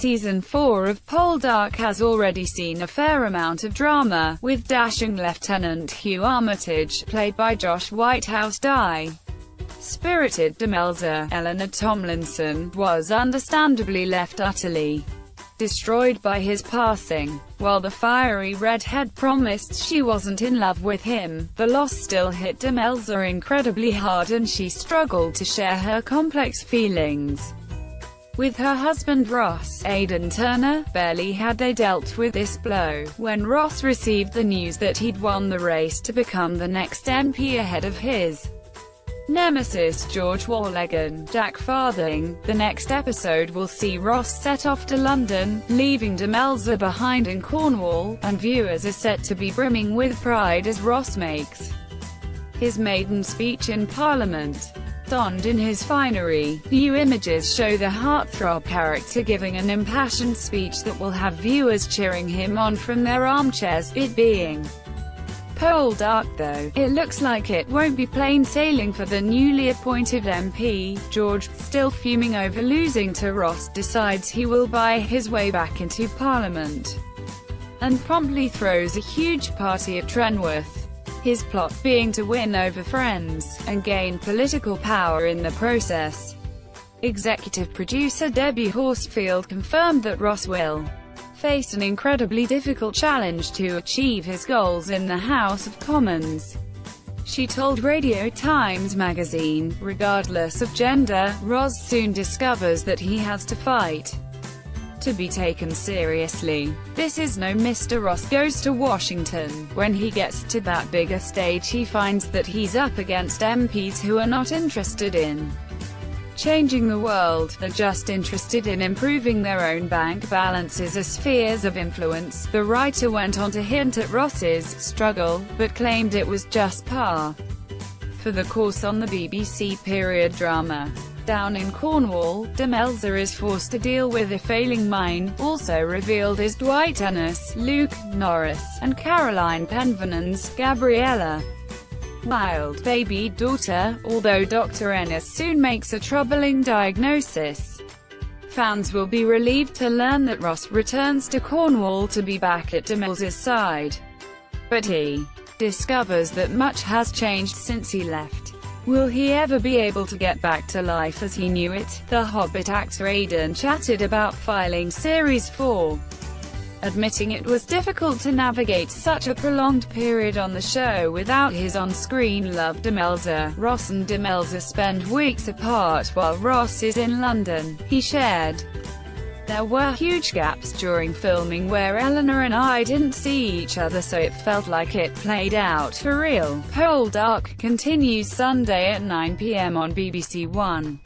Season 4 of Poldark has already seen a fair amount of drama, with dashing Lieutenant Hugh Armitag, played by Josh Whitehouse, die. Spirited Demelza, Eleanor Tomlinson, was understandably left utterly destroyed by his passing. While the fiery redhead promised she wasn't in love with him, the loss still hit Demelza incredibly hard and she struggled to share her complex feelings with her husband Ross. Aidan Turner, barely had they dealt with this blow, when Ross received the news that he'd won the race to become the next MP ahead of his nemesis George Warleggan, Jack Farthing. The next episode will see Ross set off to London, leaving Demelza behind in Cornwall, and viewers are set to be brimming with pride as Ross makes his maiden speech in Parliament. Donned in his finery, new images show the heartthrob character giving an impassioned speech that will have viewers cheering him on from their armchairs, it being Poldark. Though it looks like it won't be plain sailing for the newly appointed MP, George, still fuming over losing to Ross, decides he will buy his way back into Parliament, and promptly throws a huge party at Trenworth. His plot being to win over friends, and gain political power in the process. Executive producer Debbie Horsfield confirmed that Ross will face an incredibly difficult challenge to achieve his goals in the House of Commons. She told Radio Times magazine, regardless of gender, Ross soon discovers that he has to fight to be taken seriously. This is no Mr. Ross Goes to Washington. When he gets to that bigger stage he finds that he's up against MPs who are not interested in changing the world, they're just interested in improving their own bank balances or spheres of influence. The writer went on to hint at Ross's struggle, but claimed it was just par for the course on the BBC period drama. Down in Cornwall, Demelza is forced to deal with a failing mine. Also revealed is Dwight Ennis, Luke Norris, and Caroline Penvernon's Gabriella Wild baby daughter, although Dr. Ennis soon makes a troubling diagnosis. Fans will be relieved to learn that Ross returns to Cornwall to be back at Demelza's side. But he discovers that much has changed since he left. Will he ever be able to get back to life as he knew it? The Hobbit actor Aidan chatted about filing Series 4, admitting it was difficult to navigate such a prolonged period on the show without his on-screen love. Demelza, Ross and Demelza spend weeks apart while Ross is in London. He shared, "There were huge gaps during filming where Eleanor and I didn't see each other, so it felt like it played out for real." Poldark continues Sunday at 9 p.m. on BBC One.